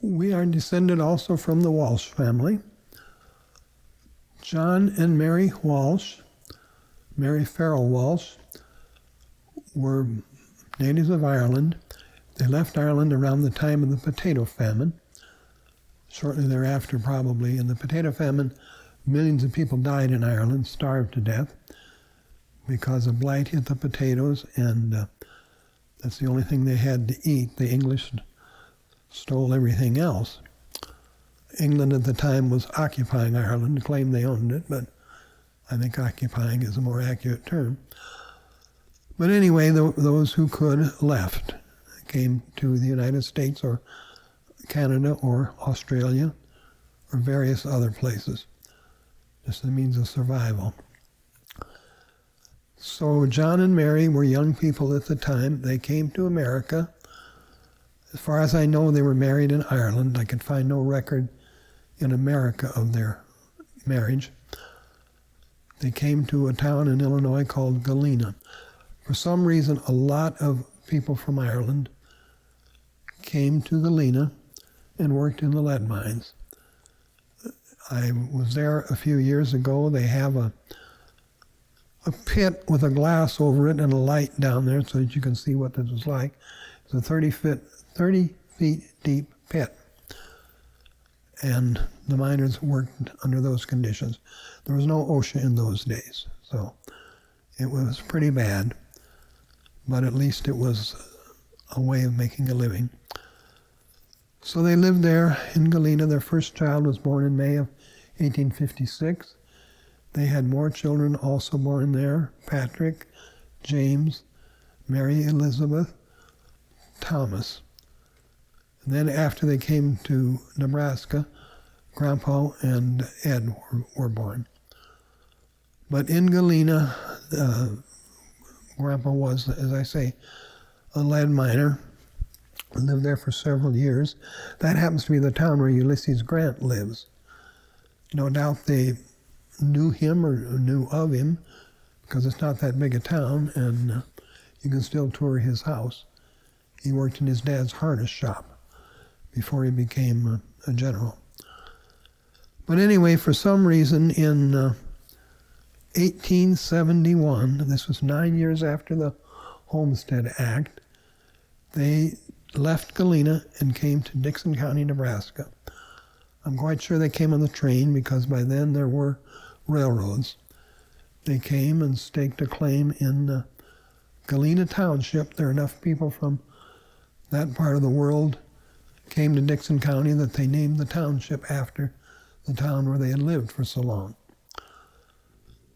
We are descended also from the Walsh family. John and Mary Walsh, Mary Farrell Walsh, were natives of Ireland. They left Ireland around the time of the Potato Famine. Shortly thereafter, probably. In the Potato Famine, millions of people died in Ireland, starved to death, because a blight hit the potatoes, and that's the only thing they had to eat. The English stole everything else. England at the time was occupying Ireland, claimed they owned it, but I think occupying is a more accurate term. But anyway, those who could left, came to the United States or Canada or Australia or various other places, just a means of survival. So John and Mary were young people at the time. They came to America. As far as I know, they were married in Ireland. I could find no record in America of their marriage. They came to a town in Illinois called Galena. For some reason, a lot of people from Ireland came to Galena and worked in the lead mines. I was there a few years ago. They have a pit with a glass over it and a light down there so that you can see what this was like. It's a 30 feet deep pit. And the miners worked under those conditions. There was no OSHA in those days, so it was pretty bad, but at least it was a way of making a living. So they lived there in Galena. Their first child was born in May of 1856. They had more children also born there: Patrick, James, Mary Elizabeth, Thomas. And then after they came to Nebraska, Grandpa and Ed were born. But in Galena, Grandpa was, as I say, a lead miner. Lived there for several years. That happens to be the town where Ulysses Grant lives. No doubt they knew him or knew of him, because it's not that big a town, and you can still tour his house. He worked in his dad's harness shop before he became a general. But anyway, for some reason in 1871, this was 9 years after the Homestead Act, they left Galena and came to Dixon County, Nebraska. I'm quite sure they came on the train because by then there were railroads. They came and staked a claim in Galena Township. There are enough people from that part of the world came to Dixon County that they named the township after the town where they had lived for so long.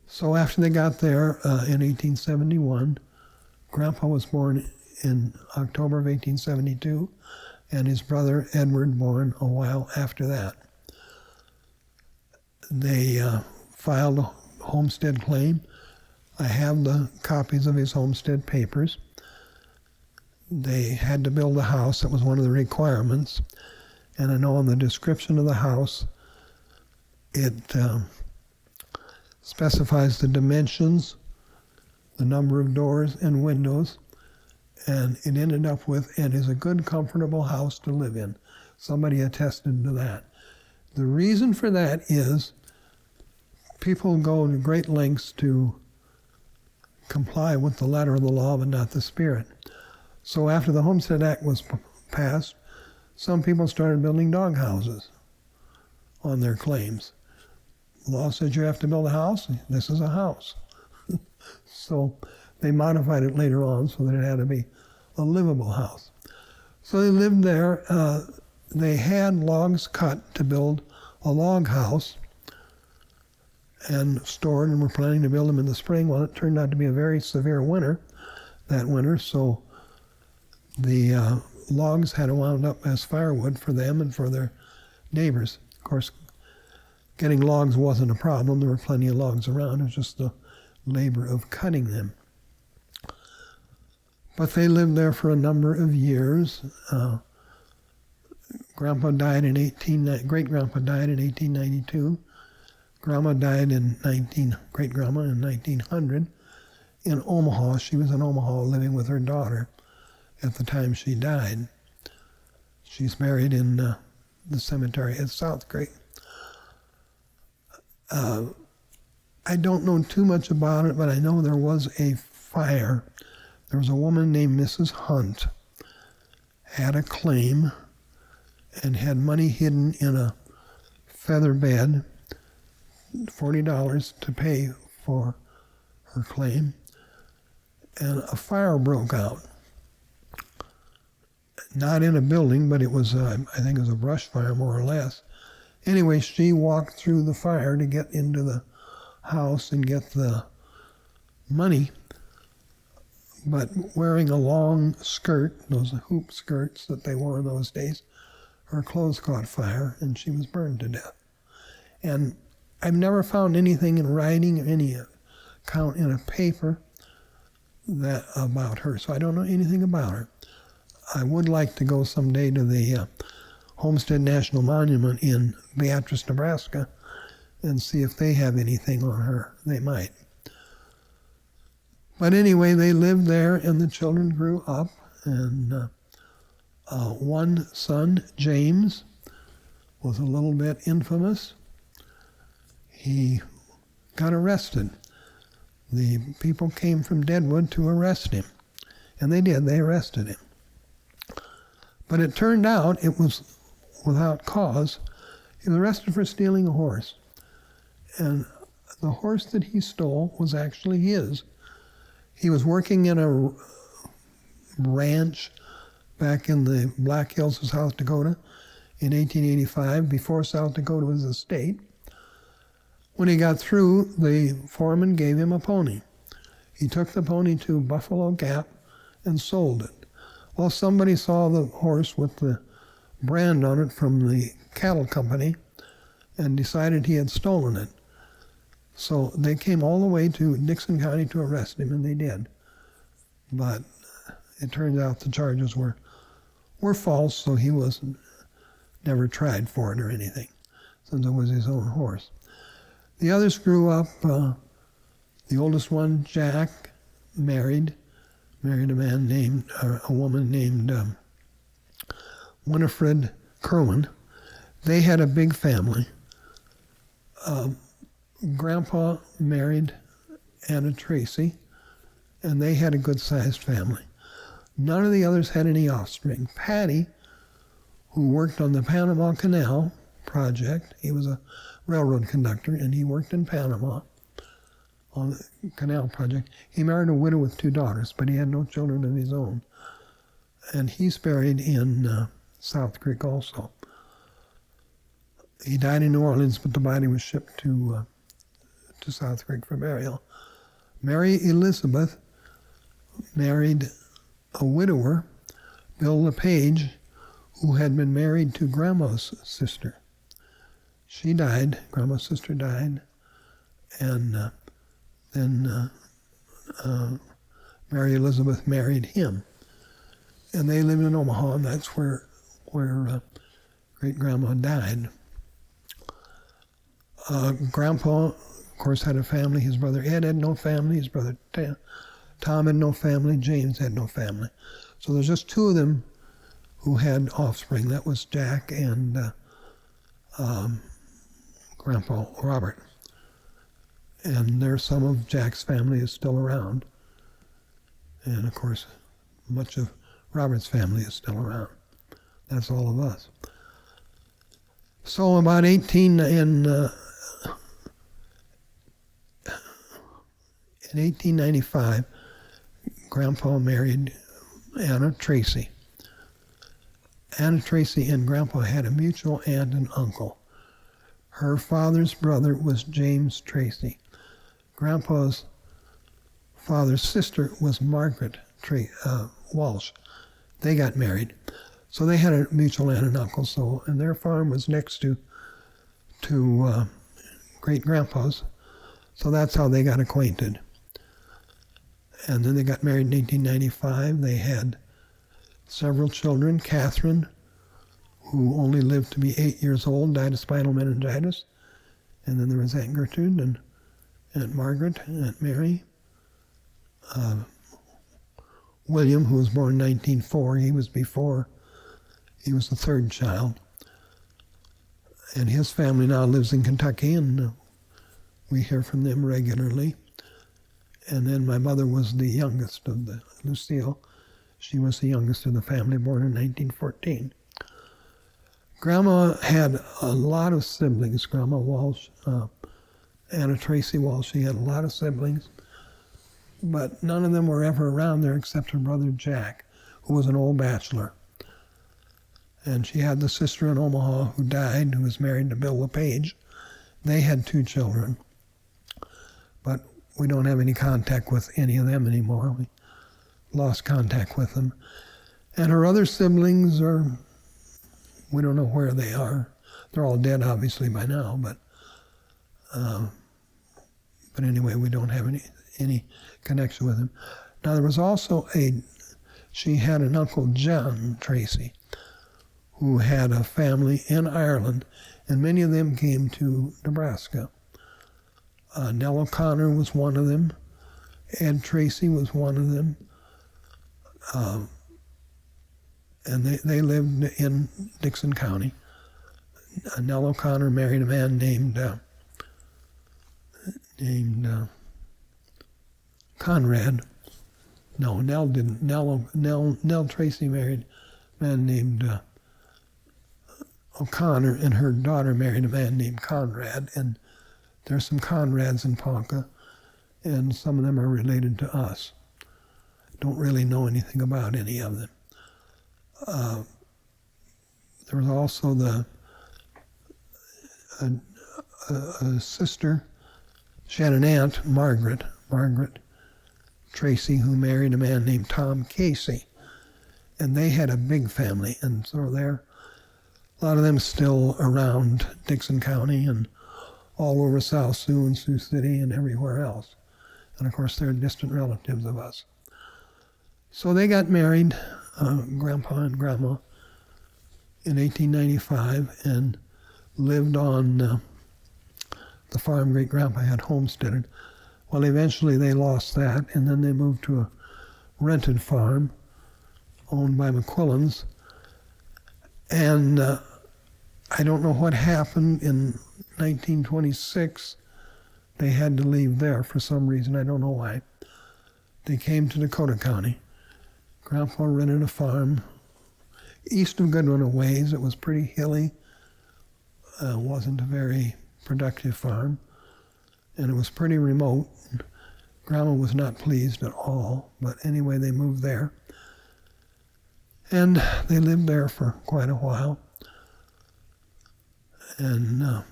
So after they got there in 1871, Grandpa was born in October of 1872, and his brother Edward born a while after that. They filed a homestead claim. I have the copies of his homestead papers. They had to build a house. That was one of the requirements. And I know in the description of the house, it specifies the dimensions, the number of doors and windows, and it ended up with, and is a good, comfortable house to live in. Somebody attested to that. The reason for that is people go to great lengths to comply with the letter of the law, but not the spirit. So after the Homestead Act was passed, some people started building dog houses on their claims. The law said you have to build a house. This is a house. So they modified it later on so that it had to be a livable house. So they lived there. They had logs cut to build a log house and stored, and were planning to build them in the spring. Well, it turned out to be a very severe winter that winter, so the logs had to wound up as firewood for them and for their neighbors. Of course, getting logs wasn't a problem. There were plenty of logs around. It was just the labor of cutting them. But they lived there for a number of years. Grandpa died in great-grandpa died in 1892. Grandma died great-grandma in 1900 in Omaha. She was in Omaha living with her daughter at the time she died. She's married in the cemetery at South Creek. I don't know too much about it, but I know there was a fire. There was a woman named Mrs. Hunt, had a claim and had money hidden in a feather bed, $40 to pay for her claim, and a fire broke out. Not in a building, but it was, I think it was a brush fire more or less. Anyway, she walked through the fire to get into the house and get the money, but wearing a long skirt, those hoop skirts that they wore in those days, her clothes caught fire and she was burned to death. And I've never found anything in writing or any account in a paper that about her, so I don't know anything about her. I would like to go someday to the Homestead National Monument in Beatrice, Nebraska, and see if they have anything on her. They might. But anyway, they lived there, and the children grew up, and one son, James, was a little bit infamous. He got arrested. The people came from Deadwood to arrest him, and they did. They arrested him. But it turned out it was without cause. He was arrested for stealing a horse. And the horse that he stole was actually his. He was working in a ranch back in the Black Hills of South Dakota in 1885, before South Dakota was a state. When he got through, the foreman gave him a pony. He took the pony to Buffalo Gap and sold it. Well, somebody saw the horse with the brand on it from the cattle company and decided he had stolen it. So they came all the way to Dixon County to arrest him, and they did. But it turns out the charges were false, so he was never tried for it or anything, since it was his own horse. The others grew up. The oldest one, Jack, married a woman named Winifred Kerwin. They had a big family. Grandpa married Anna Tracy, and they had a good-sized family. None of the others had any offspring. Patty, who worked on the Panama Canal project, he was a railroad conductor, and he worked in Panama on the canal project. He married a widow with 2 daughters, but he had no children of his own. And he's buried in South Creek also. He died in New Orleans, but the body was shipped to South Creek for burial. Mary Elizabeth married a widower, Bill LaPage, who had been married to Grandma's sister. She died, Grandma's sister died, and then Mary Elizabeth married him. And they lived in Omaha, and that's where great-grandma died. Grandpa, of course, had a family. His brother Ed had no family. His brother Tom had no family. James had no family. So there's just 2 of them who had offspring. That was Jack and Grandpa Robert. And there's some of Jack's family is still around. And of course, much of Robert's family is still around. That's all of us. So about 1895, Grandpa married Anna Tracy. Anna Tracy and Grandpa had a mutual aunt and uncle. Her father's brother was James Tracy. Grandpa's father's sister was Margaret Walsh. They got married. So they had a mutual aunt and uncle. And their farm was next to great-grandpa's. So that's how they got acquainted. And then they got married in 1895. They had several children. Katherine, who only lived to be 8 years old, died of spinal meningitis. And then there was Aunt Gertrude and Aunt Margaret, Aunt Mary. William, who was born in 1904, he was the 3rd child. And his family now lives in Kentucky, and we hear from them regularly. And then my mother was the youngest of the Lucille. She was the youngest of the family, born in 1914. Grandma had a lot of siblings, Grandma Walsh, Anna Tracy Walsh. She had a lot of siblings, but none of them were ever around there except her brother Jack, who was an old bachelor. And she had the sister in Omaha who died, who was married to Bill LaPage. They had 2 children, but we don't have any contact with any of them anymore. We lost contact with them. And her other siblings we don't know where they are. They're all dead, obviously, by now, but anyway, we don't have any connection with them. Now, there was also she had an Uncle John Tracy, who had a family in Ireland, and many of them came to Nebraska. Nell O'Connor was one of them. Ed Tracy was one of them. And they lived in Dixon County. Nell O'Connor married a man named Conrad. No, Nell didn't. Nell Tracy married a man named O'Connor, and her daughter married a man named Conrad. And there's some Conrads in Ponca, and some of them are related to us. Don't really know anything about any of them. There was also a sister. She had an aunt, Margaret Tracy, who married a man named Tom Casey. And they had a big family, and so a lot of them still around Dixon County and all over South Sioux and Sioux City and everywhere else. And of course, they're distant relatives of us. So they got married, Grandpa and Grandma, in 1895 and lived on the farm Great-Grandpa had homesteaded. Well, eventually they lost that, and then they moved to a rented farm owned by McQuillans. And I don't know what happened in 1926. They had to leave there for some reason. I don't know why. They came to Dakota County. Grandpa rented a farm east of Goodwin a ways. It was pretty hilly. Wasn't a very productive farm. And it was pretty remote. Grandma was not pleased at all. But anyway, they moved there. And they lived there for quite a while. And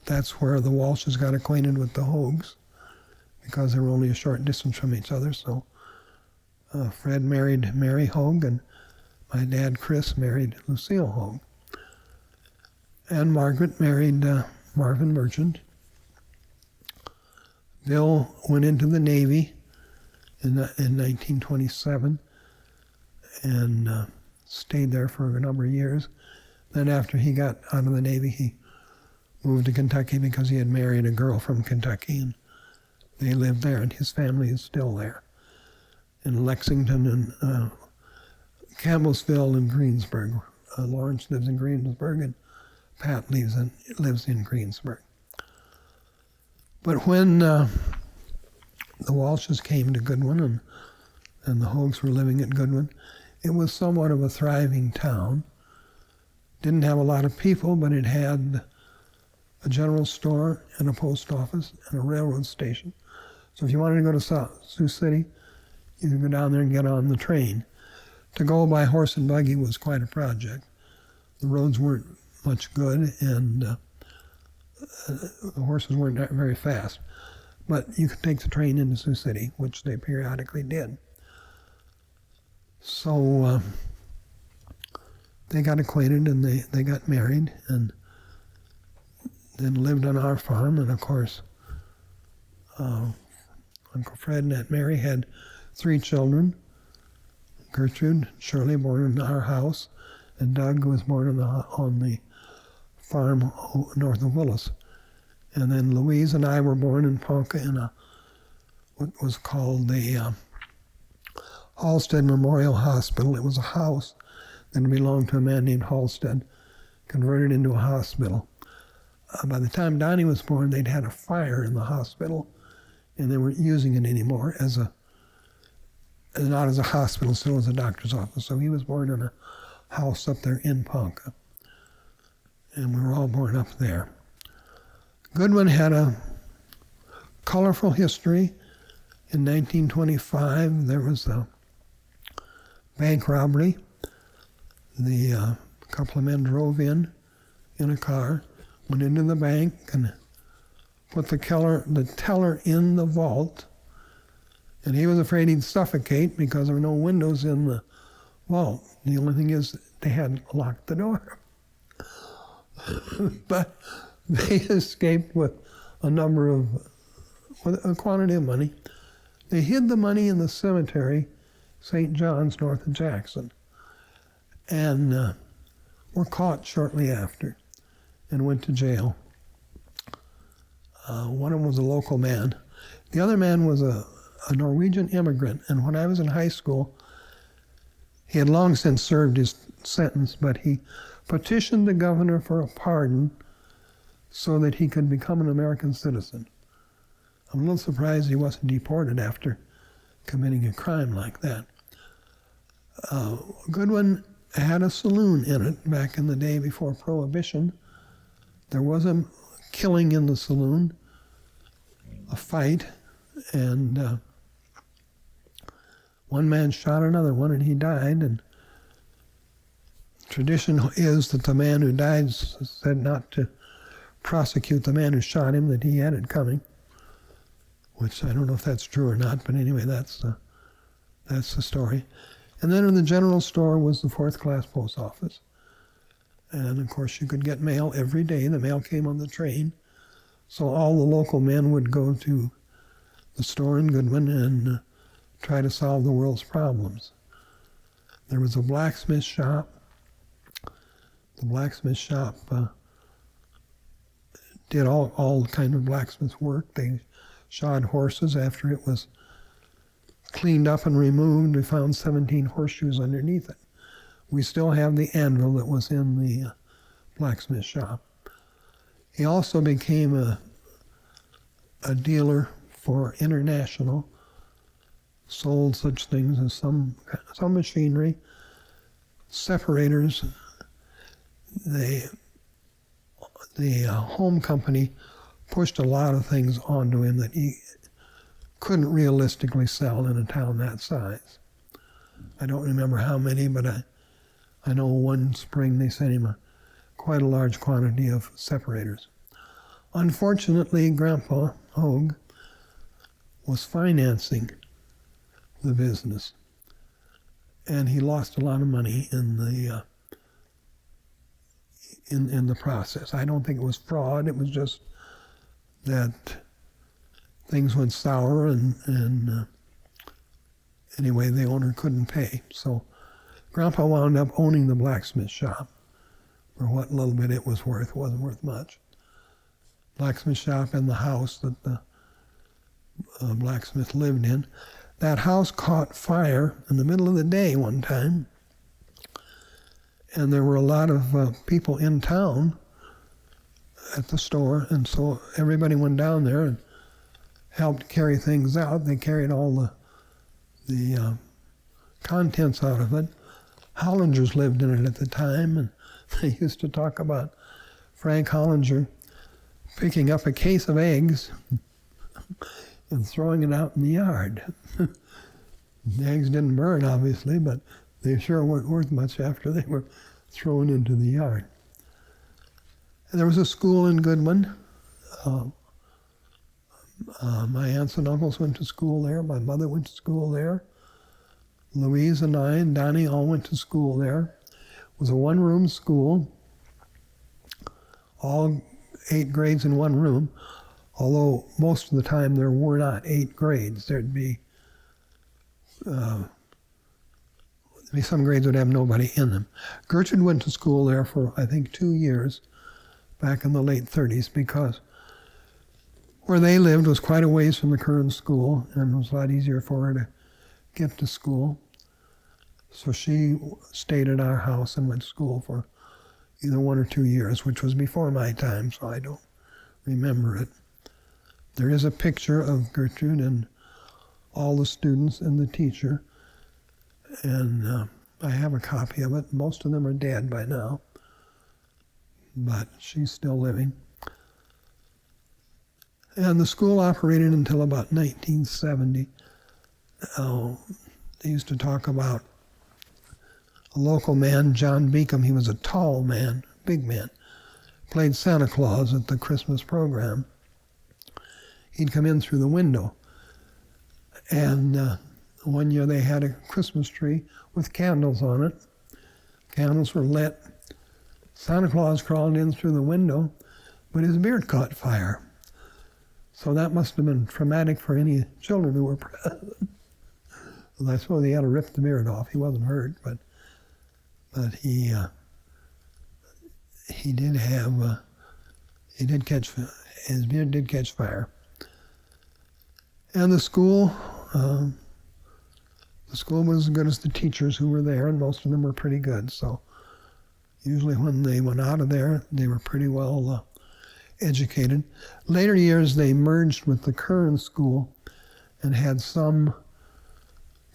that's where the Walshes got acquainted with the Hoghs, because they were only a short distance from each other. So Fred married Mary Hogh, and my dad, Chris, married Lucille Hogh. And Margaret married Marvin Merchant. Bill went into the Navy in 1927 and stayed there for a number of years. Then after he got out of the Navy, he moved to Kentucky because he had married a girl from Kentucky, and they lived there, and his family is still there in Lexington and Campbellsville and Greensburg. Lawrence lives in Greensburg, and Pat lives in Greensburg. But when the Walshes came to Goodwin and the Hoghs were living at Goodwin, it was somewhat of a thriving town. Didn't have a lot of people, but it had a general store and a post office and a railroad station. So if you wanted to go to Sioux City, you could go down there and get on the train. To go by horse and buggy was quite a project. The roads weren't much good, and the horses weren't very fast. But you could take the train into Sioux City, which they periodically did. So they got acquainted, and they got married, and then lived on our farm. And of course, Uncle Fred and Aunt Mary had 3 children. Gertrude, Shirley, born in our house, and Doug was born on the farm north of Willis. And then Louise and I were born in Ponca in what was called the Halstead Memorial Hospital. It was a house that belonged to a man named Halstead, converted into a hospital. By the time Donnie was born, they'd had a fire in the hospital, and they weren't using it anymore not as a hospital, still as a doctor's office. So he was born in a house up there in Ponca, and we were all born up there. Goodwin had a colorful history. In 1925, there was a bank robbery. A couple of men drove in a car, went into the bank and put the teller in the vault, and he was afraid he'd suffocate because there were no windows in the vault. The only thing is they hadn't locked the door. But they escaped with a quantity of money. They hid the money in the cemetery, St. John's, north of Jackson, and were caught shortly after and went to jail. One of them was a local man. The other man was a Norwegian immigrant, and when I was in high school, he had long since served his sentence, but he petitioned the governor for a pardon so that he could become an American citizen. I'm a little surprised he wasn't deported after committing a crime like that. Goodwin had a saloon in it back in the day before Prohibition. There was a killing in the saloon, a fight, and one man shot another one and he died. And tradition is that the man who died said not to prosecute the man who shot him, that he had it coming, which I don't know if that's true or not, but anyway, that's the story. And then in the general store was the fourth-class post office. And of course you could get mail every day. The mail came on the train. So all the local men would go to the store in Goodwin and try to solve the world's problems. There was a blacksmith shop. The blacksmith shop did all kind of blacksmith work. They shod horses. After it was cleaned up and removed, we found 17 horseshoes underneath it. We still have the anvil that was in the blacksmith shop. He also became a dealer for International, sold such things as some machinery, separators. The home company pushed a lot of things onto him that he couldn't realistically sell in a town that size. I don't remember how many, but I know one spring they sent him quite a large quantity of separators. Unfortunately, Grandpa Hogh was financing the business, and he lost a lot of money in the process. I don't think it was fraud. It was just that things went sour, and anyway, the owner couldn't pay. So Grandpa wound up owning the blacksmith shop. For what little bit it was worth, wasn't worth much. Blacksmith shop and the house that the blacksmith lived in. That house caught fire in the middle of the day one time, and there were a lot of people in town at the store, and so everybody went down there and helped carry things out. They carried all the contents out of it. Hollingers lived in it at the time, and they used to talk about Frank Hollinger picking up a case of eggs and throwing it out in the yard. The eggs didn't burn, obviously, but they sure weren't worth much after they were thrown into the yard. And there was a school in Goodwin. My aunts and uncles went to school there. My mother went to school there. Louise and I and Donnie all went to school there. It was a one-room school, all 8 grades in one room, although most of the time there were not 8 grades. There'd be some grades would have nobody in them. Gertrude went to school there for, I think, 2 years back in the late 30s, because where they lived was quite a ways from the current school, and it was a lot easier for her to get to school. So she stayed at our house and went to school for either 1 or 2 years, which was before my time, so I don't remember it. There is a picture of Gertrude and all the students and the teacher, and I have a copy of it. Most of them are dead by now, but she's still living. And the school operated until about 1970. They used to talk about a local man, John Beacom. He was a tall man, big man, played Santa Claus at the Christmas program. He'd come in through the window. And one year they had a Christmas tree with candles on it. Candles were lit. Santa Claus crawled in through the window, but his beard caught fire. So that must have been traumatic for any children who were present. I suppose he had to rip the beard off. He wasn't hurt, but he did have, his beard did catch fire. And the school was as good as the teachers who were there, and most of them were pretty good. So usually when they went out of there, they were pretty well educated. Later years, they merged with the Curran School and had some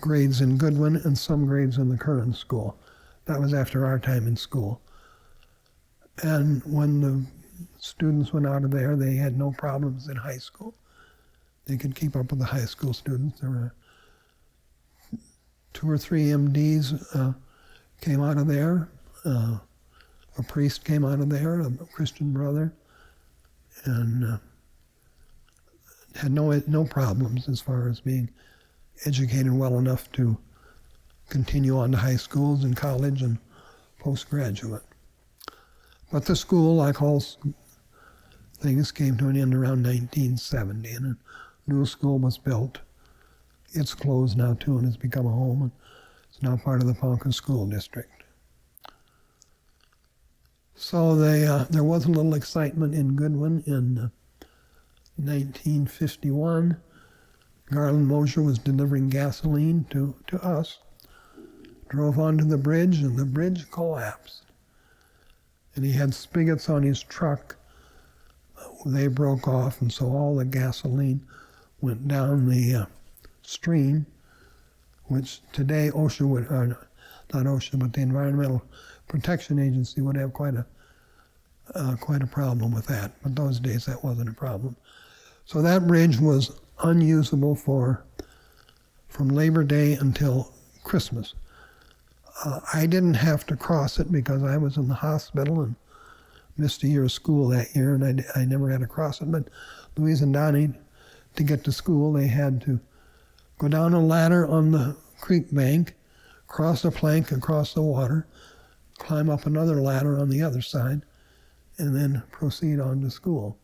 grades in Goodwin and some grades in the Curran School. That was after our time in school. And when the students went out of there, they had no problems in high school. They could keep up with the high school students. There were 2 or 3 MDs came out of there. A priest came out of there, a Christian brother, and had no problems as far as being educated well enough to continue on to high schools and college and postgraduate. But the school, like all things, came to an end around 1970, and a new school was built. It's closed now too, and it's become a home, and it's now part of the Ponca School District. So there was a little excitement in Goodwin in 1951. Garland Mosher was delivering gasoline to us, drove onto the bridge, and the bridge collapsed. And he had spigots on his truck. They broke off, and so all the gasoline went down the stream, which today OSHA would, or not OSHA, but the Environmental Protection Agency would have quite a problem with that. But those days that wasn't a problem. So that bridge was unusable from Labor Day until Christmas. I didn't have to cross it because I was in the hospital and missed a year of school that year, and I never had to cross it. But Louise and Donnie, to get to school, they had to go down a ladder on the creek bank, cross a plank across the water, climb up another ladder on the other side, and then proceed on to school.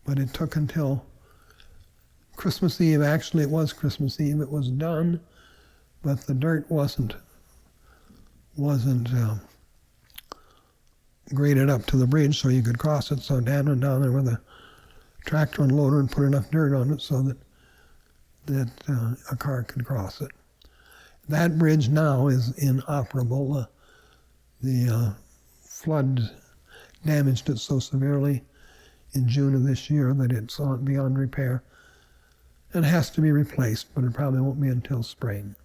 But it took until Christmas Eve. Actually, it was Christmas Eve. It was done, but the dirt wasn't graded up to the bridge so you could cross it. So Dad went down there with a tractor and loader and put enough dirt on it so that a car could cross it. That bridge now is inoperable. The flood damaged it so severely in June of this year that it's beyond repair and has to be replaced, but it probably won't be until spring.